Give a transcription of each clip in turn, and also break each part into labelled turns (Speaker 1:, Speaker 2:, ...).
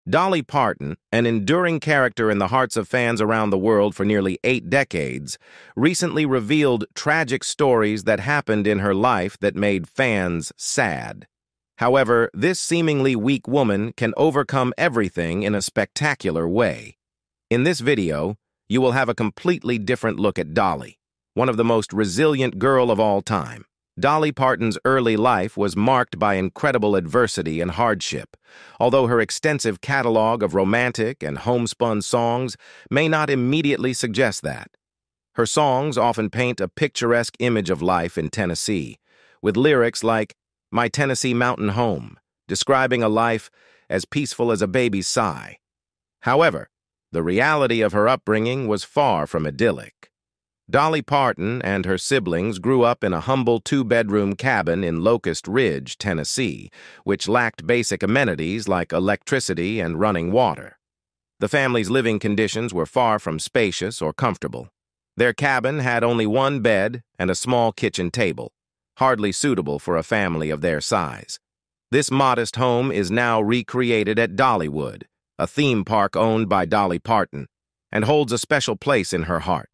Speaker 1: Dolly Parton, an enduring character in the hearts of fans around the world for nearly 8 decades, recently revealed tragic stories that happened in her life that made fans sad. However, this seemingly weak woman can overcome everything in a spectacular way. In this video, you will have a completely different look at Dolly, one of the most resilient girl of all time. Dolly Parton's early life was marked by incredible adversity and hardship, although her extensive catalog of romantic and homespun songs may not immediately suggest that. Her songs often paint a picturesque image of life in Tennessee, with lyrics like "My Tennessee Mountain Home," describing a life as peaceful as a baby's sigh. However, the reality of her upbringing was far from idyllic. Dolly Parton and her siblings grew up in a humble 2-bedroom cabin in Locust Ridge, Tennessee, which lacked basic amenities like electricity and running water. The family's living conditions were far from spacious or comfortable. Their cabin had only one bed and a small kitchen table, hardly suitable for a family of their size. This modest home is now recreated at Dollywood, a theme park owned by Dolly Parton, and holds a special place in her heart.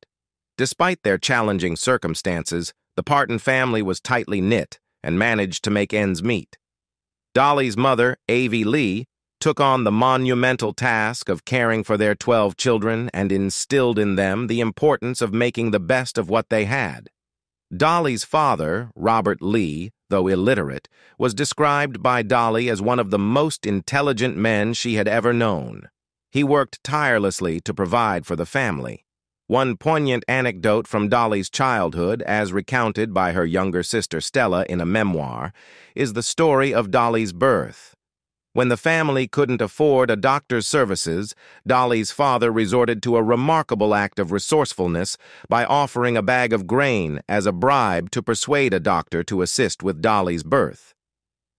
Speaker 1: Despite their challenging circumstances, the Parton family was tightly knit and managed to make ends meet. Dolly's mother, Avie Lee, took on the monumental task of caring for their 12 children and instilled in them the importance of making the best of what they had. Dolly's father, Robert Lee, though illiterate, was described by Dolly as one of the most intelligent men she had ever known. He worked tirelessly to provide for the family. One poignant anecdote from Dolly's childhood, as recounted by her younger sister Stella in a memoir, is the story of Dolly's birth. When the family couldn't afford a doctor's services, Dolly's father resorted to a remarkable act of resourcefulness by offering a bag of grain as a bribe to persuade a doctor to assist with Dolly's birth.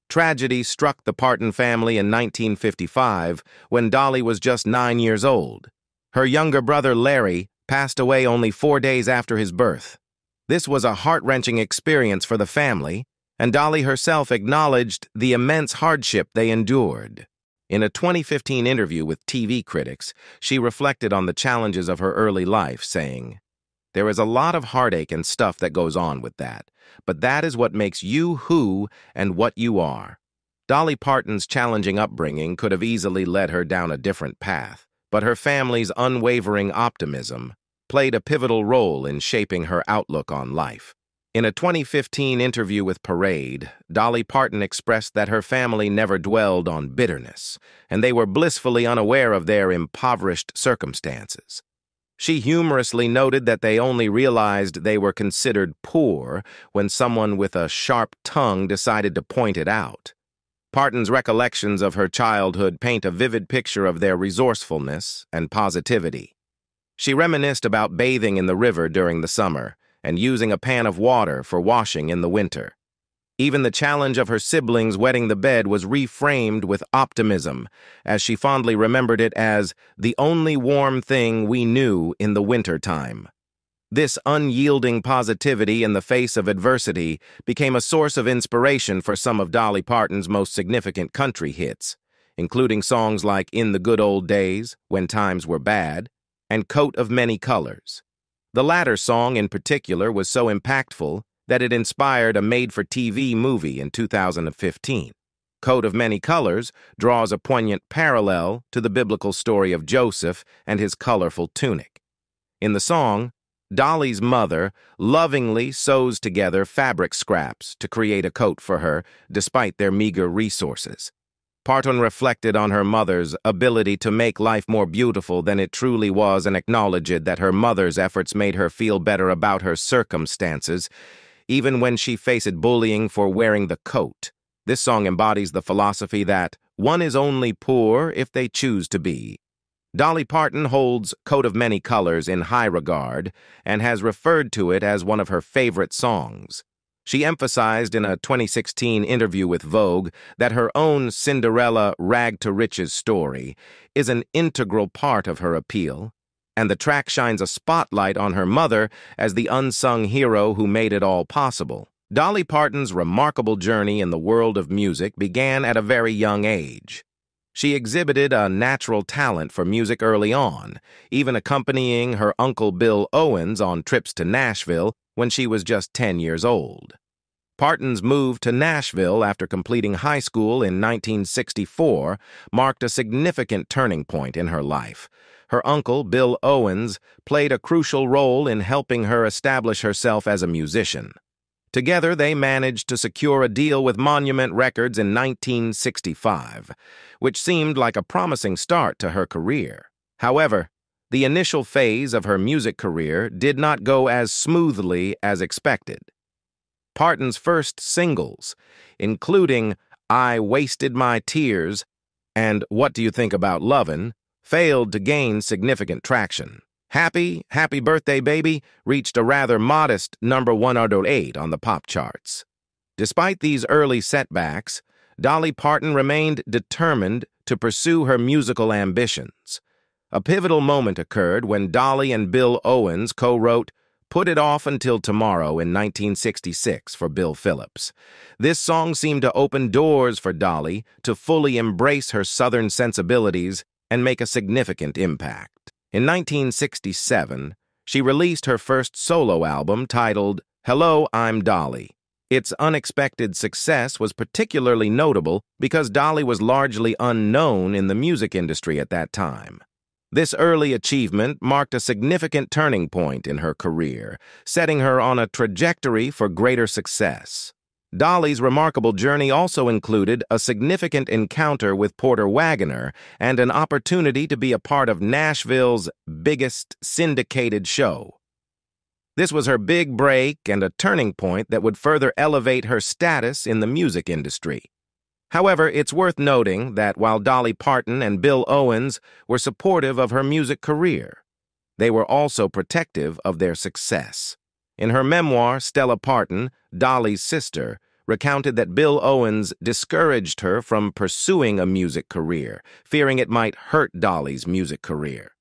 Speaker 1: Tragedy struck the Parton family in 1955 when Dolly was just 9 years old. Her younger brother Larry passed away only 4 days after his birth. This was a heart-wrenching experience for the family, and Dolly herself acknowledged the immense hardship they endured. In a 2015 interview with TV critics, she reflected on the challenges of her early life, saying, "There is a lot of heartache and stuff that goes on with that, but that is what makes you who and what you are." Dolly Parton's challenging upbringing could have easily led her down a different path, but her family's unwavering optimism played a pivotal role in shaping her outlook on life. In a 2015 interview with Parade, Dolly Parton expressed that her family never dwelled on bitterness, and they were blissfully unaware of their impoverished circumstances. She humorously noted that they only realized they were considered poor when someone with a sharp tongue decided to point it out. Parton's recollections of her childhood paint a vivid picture of their resourcefulness and positivity. She reminisced about bathing in the river during the summer and using a pan of water for washing in the winter. Even the challenge of her siblings wetting the bed was reframed with optimism, as she fondly remembered it as the only warm thing we knew in the winter time. This unyielding positivity in the face of adversity became a source of inspiration for some of Dolly Parton's most significant country hits, including songs like "In the Good Old Days," "When Times Were Bad," and "Coat of Many Colors." The latter song in particular was so impactful that it inspired a made-for-TV movie in 2015. "Coat of Many Colors" draws a poignant parallel to the biblical story of Joseph and his colorful tunic. In the song, Dolly's mother lovingly sews together fabric scraps to create a coat for her, despite their meager resources. Parton reflected on her mother's ability to make life more beautiful than it truly was and acknowledged that her mother's efforts made her feel better about her circumstances, even when she faced bullying for wearing the coat. This song embodies the philosophy that one is only poor if they choose to be. Dolly Parton holds "Coat of Many Colors" in high regard and has referred to it as one of her favorite songs. She emphasized in a 2016 interview with Vogue that her own Cinderella rag-to-riches story is an integral part of her appeal, and the track shines a spotlight on her mother as the unsung hero who made it all possible. Dolly Parton's remarkable journey in the world of music began at a very young age. She exhibited a natural talent for music early on, even accompanying her uncle Bill Owens on trips to Nashville when she was just 10 years old. Parton's move to Nashville after completing high school in 1964 marked a significant turning point in her life. Her uncle, Bill Owens, played a crucial role in helping her establish herself as a musician. Together, they managed to secure a deal with Monument Records in 1965, which seemed like a promising start to her career. However, the initial phase of her music career did not go as smoothly as expected. Parton's first singles, including I Wasted My Tears and What Do You Think About Lovin', failed to gain significant traction. Happy Birthday Baby reached a rather modest number 108 on the pop charts. Despite these early setbacks, Dolly Parton remained determined to pursue her musical ambitions. A pivotal moment occurred when Dolly and Bill Owens co-wrote Put It Off Until Tomorrow in 1966 for Bill Phillips. This song seemed to open doors for Dolly to fully embrace her Southern sensibilities and make a significant impact. In 1967, she released her first solo album titled Hello, I'm Dolly. Its unexpected success was particularly notable because Dolly was largely unknown in the music industry at that time. This early achievement marked a significant turning point in her career, setting her on a trajectory for greater success. Dolly's remarkable journey also included a significant encounter with Porter Wagoner and an opportunity to be a part of Nashville's biggest syndicated show. This was her big break and a turning point that would further elevate her status in the music industry. However, it's worth noting that while Dolly Parton and Bill Owens were supportive of her music career, they were also protective of their success. In her memoir, Stella Parton, Dolly's sister, recounted that Bill Owens discouraged her from pursuing a music career, fearing it might hurt Dolly's music career.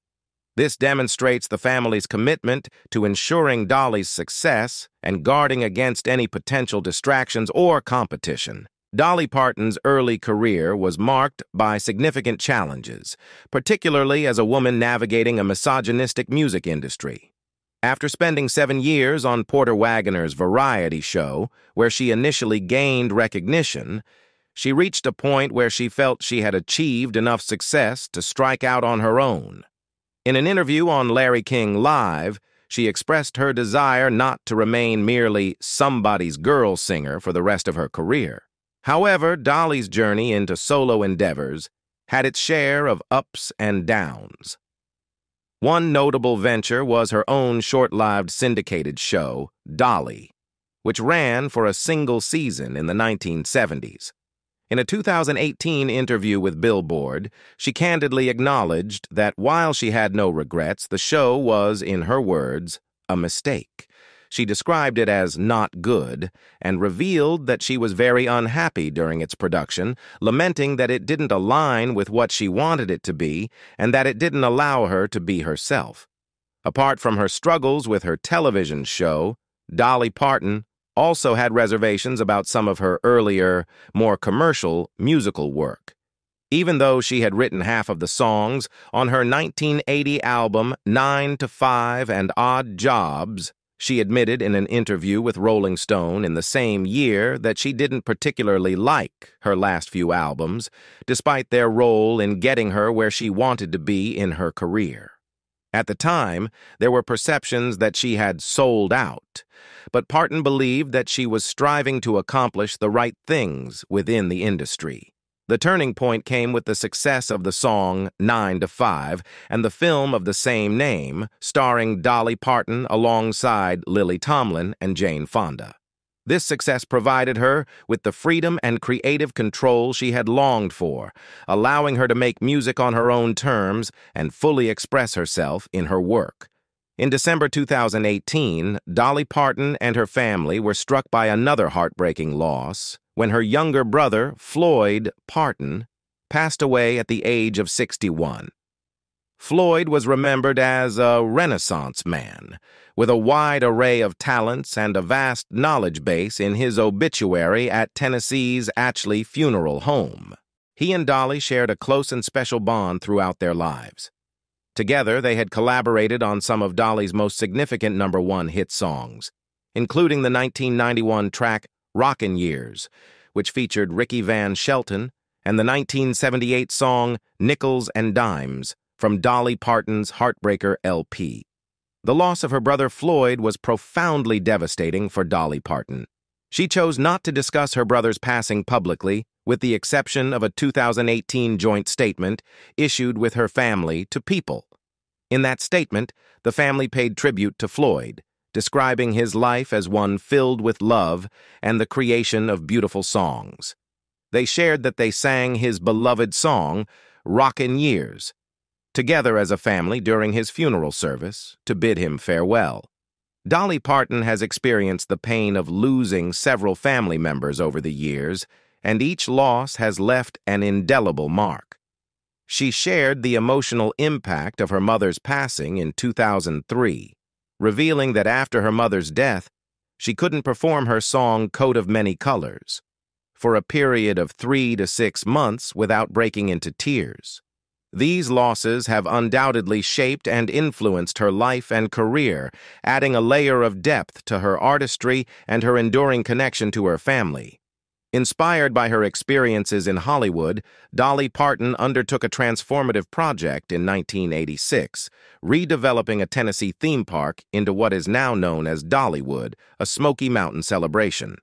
Speaker 1: This demonstrates the family's commitment to ensuring Dolly's success and guarding against any potential distractions or competition. Dolly Parton's early career was marked by significant challenges, particularly as a woman navigating a misogynistic music industry. After spending 7 years on Porter Wagoner's variety show, where she initially gained recognition, she reached a point where she felt she had achieved enough success to strike out on her own. In an interview on Larry King Live, she expressed her desire not to remain merely somebody's girl singer for the rest of her career. However, Dolly's journey into solo endeavors had its share of ups and downs. One notable venture was her own short-lived syndicated show, Dolly, which ran for a single season in the 1970s. In a 2018 interview with Billboard, she candidly acknowledged that while she had no regrets, the show was, in her words, a mistake. She described it as not good and revealed that she was very unhappy during its production, lamenting that it didn't align with what she wanted it to be and that it didn't allow her to be herself. Apart from her struggles with her television show, Dolly Parton also had reservations about some of her earlier, more commercial musical work. Even though she had written half of the songs on her 1980 album 9 to 5 and Odd Jobs, she admitted in an interview with Rolling Stone in the same year that she didn't particularly like her last few albums, despite their role in getting her where she wanted to be in her career. At the time, there were perceptions that she had sold out, but Parton believed that she was striving to accomplish the right things within the industry. The turning point came with the success of the song 9 to 5 and the film of the same name, starring Dolly Parton alongside Lily Tomlin and Jane Fonda. This success provided her with the freedom and creative control she had longed for, allowing her to make music on her own terms and fully express herself in her work. In December 2018, Dolly Parton and her family were struck by another heartbreaking loss when her younger brother, Floyd Parton, passed away at the age of 61. Floyd was remembered as a Renaissance man, with a wide array of talents and a vast knowledge base in his obituary at Tennessee's Atchley Funeral Home. He and Dolly shared a close and special bond throughout their lives. Together, they had collaborated on some of Dolly's most significant #1 hit songs, including the 1991 track Rockin' Years, which featured Ricky Van Shelton, and the 1978 song Nickels and Dimes from Dolly Parton's Heartbreaker LP. The loss of her brother Floyd was profoundly devastating for Dolly Parton. She chose not to discuss her brother's passing publicly, with the exception of a 2018 joint statement issued with her family to People. In that statement, the family paid tribute to Floyd, describing his life as one filled with love and the creation of beautiful songs. They shared that they sang his beloved song, Rockin' Years, together as a family during his funeral service to bid him farewell. Dolly Parton has experienced the pain of losing several family members over the years, and each loss has left an indelible mark. She shared the emotional impact of her mother's passing in 2003, revealing that after her mother's death, she couldn't perform her song Coat of Many Colors for a period of 3 to 6 months without breaking into tears. These losses have undoubtedly shaped and influenced her life and career, adding a layer of depth to her artistry and her enduring connection to her family. Inspired by her experiences in Hollywood, Dolly Parton undertook a transformative project in 1986, redeveloping a Tennessee theme park into what is now known as Dollywood, a Smoky Mountain celebration.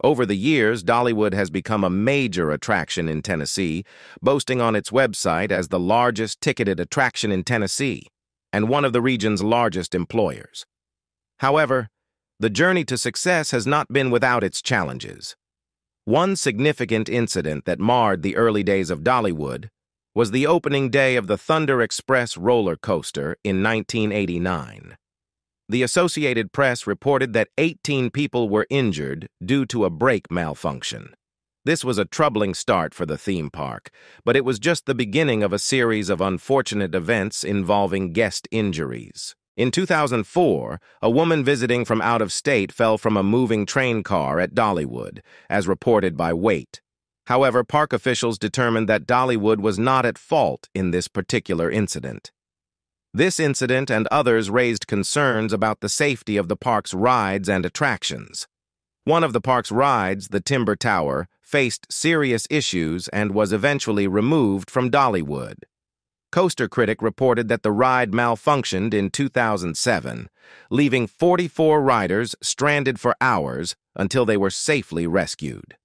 Speaker 1: Over the years, Dollywood has become a major attraction in Tennessee, boasting on its website as the largest ticketed attraction in Tennessee and one of the region's largest employers. However, the journey to success has not been without its challenges. One significant incident that marred the early days of Dollywood was the opening day of the Thunder Express roller coaster in 1989. The Associated Press reported that 18 people were injured due to a brake malfunction. This was a troubling start for the theme park, but it was just the beginning of a series of unfortunate events involving guest injuries. In 2004, a woman visiting from out of state fell from a moving train car at Dollywood, as reported by Wait. However, park officials determined that Dollywood was not at fault in this particular incident. This incident and others raised concerns about the safety of the park's rides and attractions. One of the park's rides, the Timber Tower, faced serious issues and was eventually removed from Dollywood. Coaster Critic reported that the ride malfunctioned in 2007, leaving 44 riders stranded for hours until they were safely rescued.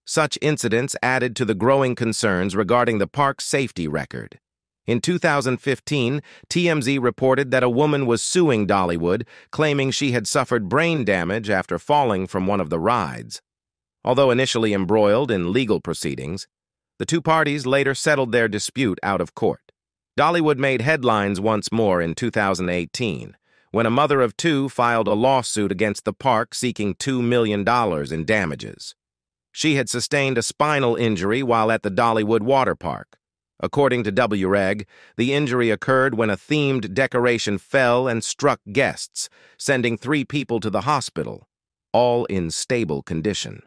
Speaker 1: Such incidents added to the growing concerns regarding the park's safety record. In 2015, TMZ reported that a woman was suing Dollywood, claiming she had suffered brain damage after falling from one of the rides. Although initially embroiled in legal proceedings, the two parties later settled their dispute out of court. Dollywood made headlines once more in 2018, when a mother of two filed a lawsuit against the park seeking $2 million in damages. She had sustained a spinal injury while at the Dollywood water park. According to WREG, the injury occurred when a themed decoration fell and struck guests, sending 3 people to the hospital, all in stable condition.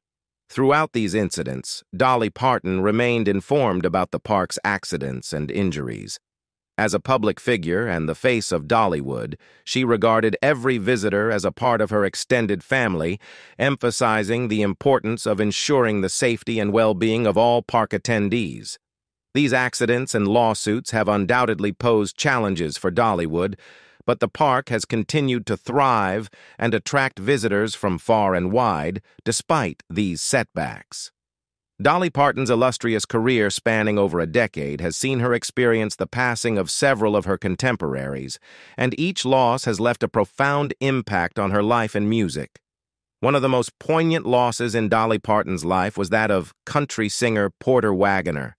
Speaker 1: Throughout these incidents, Dolly Parton remained informed about the park's accidents and injuries. As a public figure and the face of Dollywood, she regarded every visitor as a part of her extended family, emphasizing the importance of ensuring the safety and well-being of all park attendees. These accidents and lawsuits have undoubtedly posed challenges for Dollywood, but the park has continued to thrive and attract visitors from far and wide, despite these setbacks. Dolly Parton's illustrious career spanning over a decade has seen her experience the passing of several of her contemporaries, and each loss has left a profound impact on her life and music. One of the most poignant losses in Dolly Parton's life was that of country singer Porter Wagoner.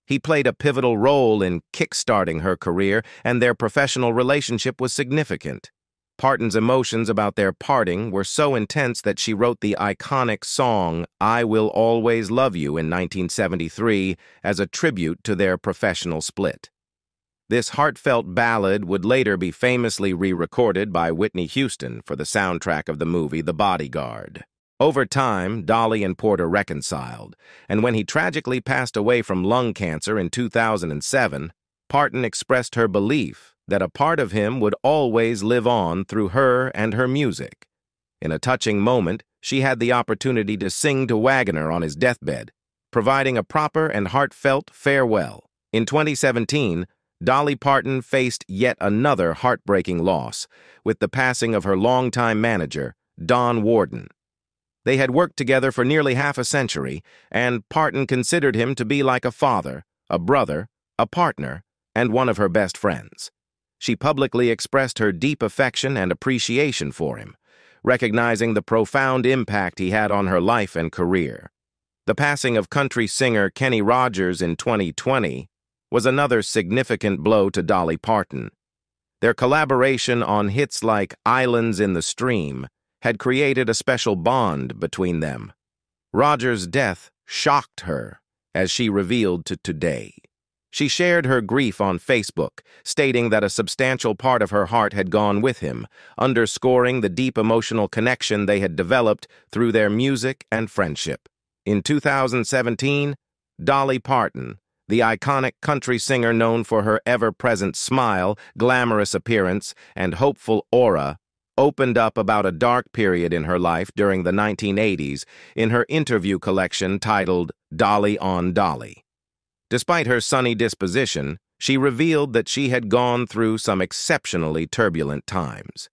Speaker 1: He played a pivotal role in kickstarting her career, and their professional relationship was significant. Parton's emotions about their parting were so intense that she wrote the iconic song I Will Always Love You in 1973 as a tribute to their professional split. This heartfelt ballad would later be famously re-recorded by Whitney Houston for the soundtrack of the movie The Bodyguard. Over time, Dolly and Porter reconciled, and when he tragically passed away from lung cancer in 2007, Parton expressed her belief that a part of him would always live on through her and her music. In a touching moment, she had the opportunity to sing to Wagner on his deathbed, providing a proper and heartfelt farewell. In 2017, Dolly Parton faced yet another heartbreaking loss with the passing of her longtime manager, Don Warden. They had worked together for nearly half a century, and Parton considered him to be like a father, a brother, a partner, and one of her best friends. She publicly expressed her deep affection and appreciation for him, recognizing the profound impact he had on her life and career. The passing of country singer Kenny Rogers in 2020 was another significant blow to Dolly Parton. Their collaboration on hits like Islands in the Stream had created a special bond between them. Rogers' death shocked her, as she revealed to Today. She shared her grief on Facebook, stating that a substantial part of her heart had gone with him, underscoring the deep emotional connection they had developed through their music and friendship. In 2017, Dolly Parton, the iconic country singer known for her ever-present smile, glamorous appearance, and hopeful aura, opened up about a dark period in her life during the 1980s in her interview collection titled Dolly on Dolly. Despite her sunny disposition, she revealed that she had gone through some exceptionally turbulent times.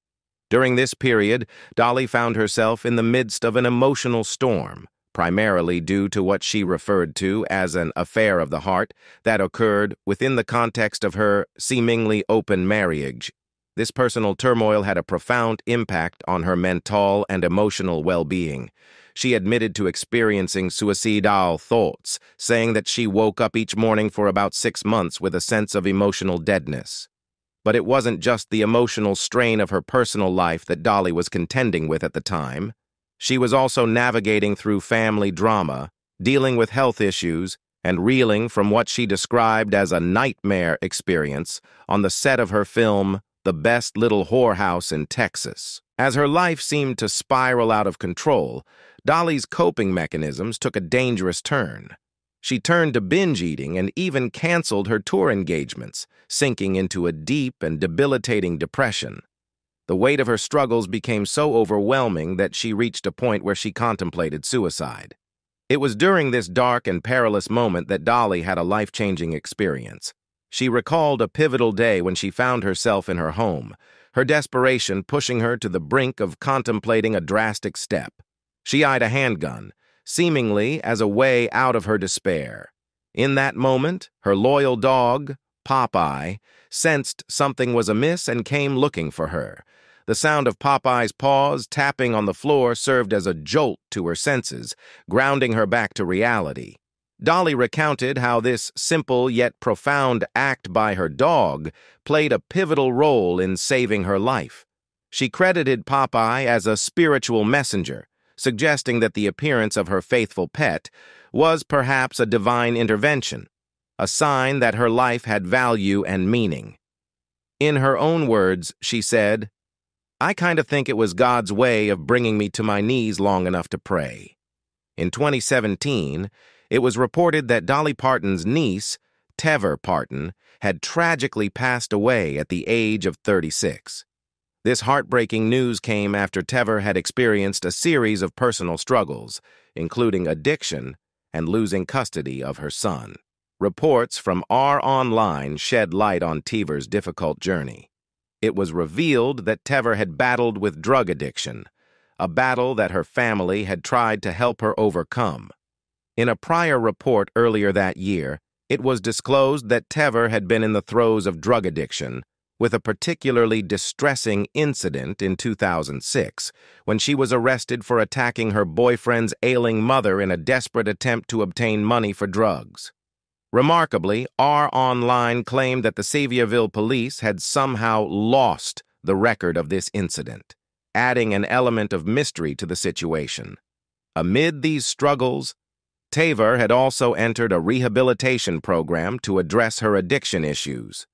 Speaker 1: During this period, Dolly found herself in the midst of an emotional storm, primarily due to what she referred to as an affair of the heart that occurred within the context of her seemingly open marriage. This personal turmoil had a profound impact on her mental and emotional well-being. She admitted to experiencing suicidal thoughts, saying that she woke up each morning for about 6 months with a sense of emotional deadness. But it wasn't just the emotional strain of her personal life that Dolly was contending with at the time. She was also navigating through family drama, dealing with health issues, and reeling from what she described as a nightmare experience on the set of her film, The Best Little Whorehouse in Texas. As her life seemed to spiral out of control, Dolly's coping mechanisms took a dangerous turn. She turned to binge eating and even canceled her tour engagements, sinking into a deep and debilitating depression. The weight of her struggles became so overwhelming that she reached a point where she contemplated suicide. It was during this dark and perilous moment that Dolly had a life-changing experience. She recalled a pivotal day when she found herself in her home, her desperation pushing her to the brink of contemplating a drastic step. She eyed a handgun, seemingly as a way out of her despair. In that moment, her loyal dog, Popeye, sensed something was amiss and came looking for her. The sound of Popeye's paws tapping on the floor served as a jolt to her senses, grounding her back to reality. Dolly recounted how this simple yet profound act by her dog played a pivotal role in saving her life. She credited Popeye as a spiritual messenger, suggesting that the appearance of her faithful pet was perhaps a divine intervention, a sign that her life had value and meaning. In her own words, she said, "I kind of think it was God's way of bringing me to my knees long enough to pray." In 2017, it was reported that Dolly Parton's niece, Tevor Parton, had tragically passed away at the age of 36. This heartbreaking news came after Tevor had experienced a series of personal struggles, including addiction and losing custody of her son. Reports from R Online shed light on Tevor's difficult journey. It was revealed that Tevor had battled with drug addiction, a battle that her family had tried to help her overcome. In a prior report earlier that year, it was disclosed that Tevor had been in the throes of drug addiction, with a particularly distressing incident in 2006, when she was arrested for attacking her boyfriend's ailing mother in a desperate attempt to obtain money for drugs. Remarkably, R Online claimed that the Sevierville police had somehow lost the record of this incident, adding an element of mystery to the situation. Amid these struggles, Tevor had also entered a rehabilitation program to address her addiction issues.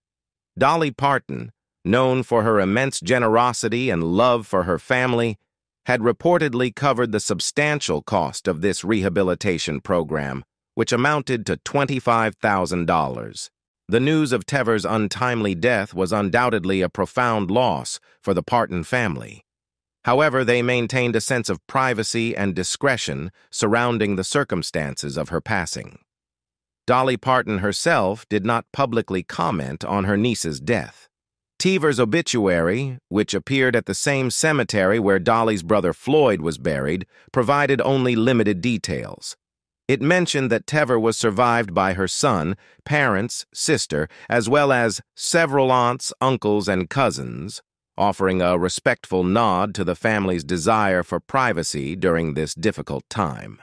Speaker 1: Dolly Parton, known for her immense generosity and love for her family, had reportedly covered the substantial cost of this rehabilitation program, which amounted to $25,000. The news of Tever's untimely death was undoubtedly a profound loss for the Parton family. However, they maintained a sense of privacy and discretion surrounding the circumstances of her passing. Dolly Parton herself did not publicly comment on her niece's death. Tever's obituary, which appeared at the same cemetery where Dolly's brother Floyd was buried, provided only limited details. It mentioned that Tever was survived by her son, parents, sister, as well as several aunts, uncles, and cousins, offering a respectful nod to the family's desire for privacy during this difficult time.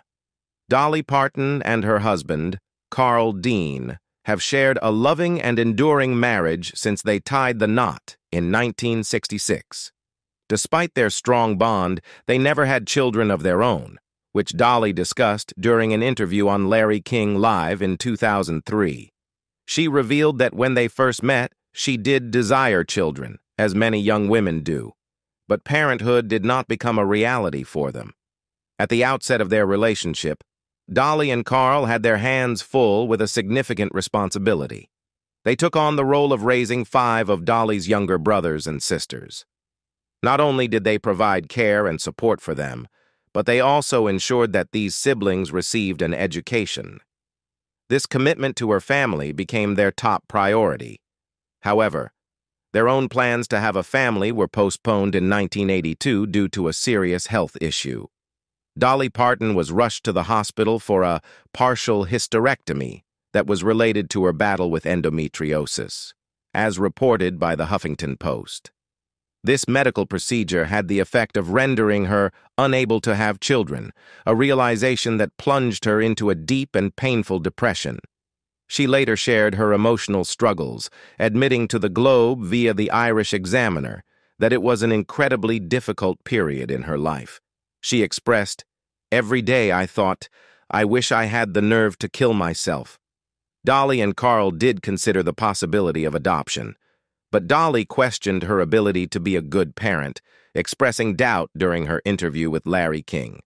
Speaker 1: Dolly Parton and her husband, Carl Dean, have shared a loving and enduring marriage since they tied the knot in 1966. Despite their strong bond, they never had children of their own, which Dolly discussed during an interview on Larry King Live in 2003. She revealed that when they first met, she did desire children, as many young women do, but parenthood did not become a reality for them. At the outset of their relationship, Dolly and Carl had their hands full with a significant responsibility. They took on the role of raising 5 of Dolly's younger brothers and sisters. Not only did they provide care and support for them, but they also ensured that these siblings received an education. This commitment to her family became their top priority. However, their own plans to have a family were postponed in 1982 due to a serious health issue. Dolly Parton was rushed to the hospital for a partial hysterectomy that was related to her battle with endometriosis, as reported by the Huffington Post. This medical procedure had the effect of rendering her unable to have children, a realization that plunged her into a deep and painful depression. She later shared her emotional struggles, admitting to the Globe via the Irish Examiner that it was an incredibly difficult period in her life. She expressed, "Every day I thought, I wish I had the nerve to kill myself." Dolly and Carl did consider the possibility of adoption, but Dolly questioned her ability to be a good parent, expressing doubt during her interview with Larry King.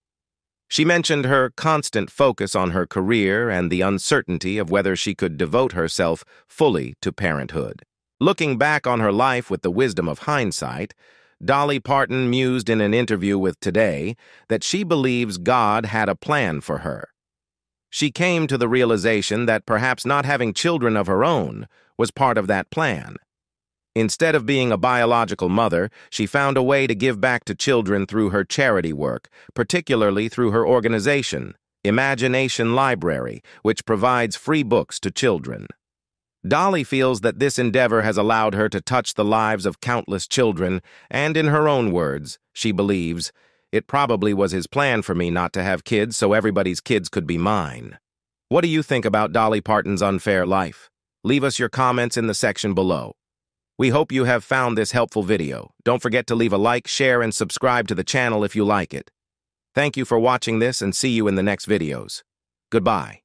Speaker 1: She mentioned her constant focus on her career and the uncertainty of whether she could devote herself fully to parenthood. Looking back on her life with the wisdom of hindsight, Dolly Parton mused in an interview with Today that she believes God had a plan for her. She came to the realization that perhaps not having children of her own was part of that plan. Instead of being a biological mother, she found a way to give back to children through her charity work, particularly through her organization, Imagination Library, which provides free books to children. Dolly feels that this endeavor has allowed her to touch the lives of countless children, and in her own words, she believes, "It probably was his plan for me not to have kids so everybody's kids could be mine." What do you think about Dolly Parton's unfair life? Leave us your comments in the section below. We hope you have found this helpful video. Don't forget to leave a like, share, and subscribe to the channel if you like it. Thank you for watching this, and see you in the next videos. Goodbye.